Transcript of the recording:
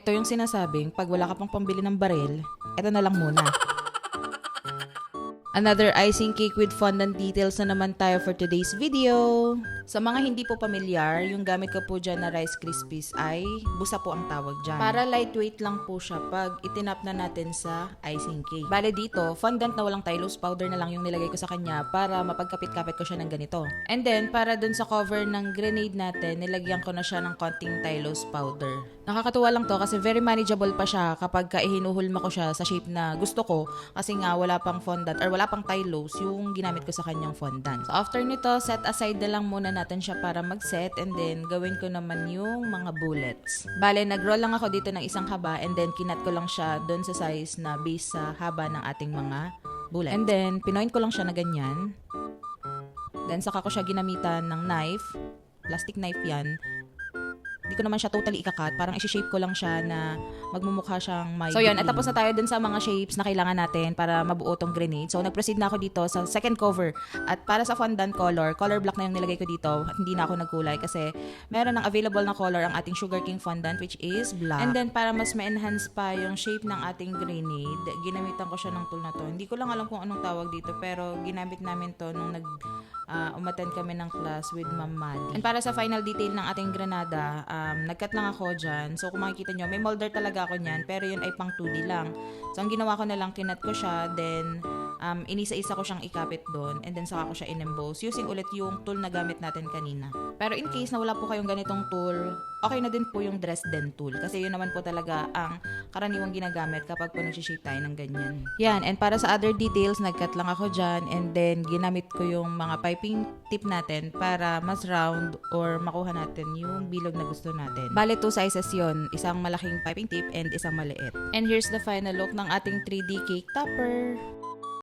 Ito yung sinasabing, pag wala ka pang pambili ng baril, ito na lang muna. Another icing cake with fondant details na naman tayo for today's video. Sa mga hindi po pamilyar, yung gamit ko po dyan na Rice Krispies ay busa po ang tawag dyan. Para lightweight lang po siya pag itinap na natin sa icing cake. Bale dito, fondant na walang Tylose powder na lang yung nilagay ko sa kanya para mapagkapit-kapit ko siya ng ganito. And then, para dun sa cover ng grenade natin, nilagyan ko na siya ng konting Tylose powder. Nakakatuwa lang to kasi very manageable pa siya kapag hinuhulma ko siya sa shape na gusto ko kasi nga wala pang fondant or wala pang Tylose yung ginamit ko sa kanyang fondant. So after nito, set aside na lang muna natin siya para mag-set and then gawin ko naman yung mga bullets. Bale, nag-roll lang ako dito ng isang haba and then kinat ko lang siya doon sa size na base sa haba ng ating mga bullets. And then, pinoint ko lang siya na ganyan. Then, saka ko siya ginamitan ng knife. Plastic knife yan. Hindi ko naman siya totally ikakat. Parang isi-shape ko lang siya na magmumukha siyang may So yun, at tapos na tayo dun sa mga shapes na kailangan natin para mabuo tong grenade. So nag-proceed na ako dito sa second cover. At para sa fondant color black na yung nilagay ko dito. At hindi na ako nagkulay kasi meron ng available na color ang ating Sugar King fondant which is black. And then para mas ma-enhance pa yung shape ng ating grenade, ginamitan ko siya ng tool na to. Hindi ko lang alam kung anong tawag dito pero ginamit namin to nung umattend kami ng class with Ma'am Maddie. And para sa final detail ng ating granada, nag-cut lang ako dyan. So kung makikita nyo, may molder talaga ako nyan, pero yun ay pang 2D lang. So ang ginawa ko na lang, kinat ko siya, then inisa-isa ko siyang ikapit doon, and then saka ko siya in-emboss using ulit yung tool na gamit natin kanina. Pero in case na wala po kayong ganitong tool, okay na din po yung Dresden tool. Kasi yun naman po talaga ang karaniwang ginagamit kapag po nag-shape tayo ng ganyan. Yan, and para sa other details, nag-cut lang ako dyan, and then ginamit ko yung mga piping tip natin para mas round or makuha natin yung bilog na gusto natin. Bale, 2 sizes yon, isang malaking piping tip and isang maliit. And here's the final look ng ating 3D cake topper.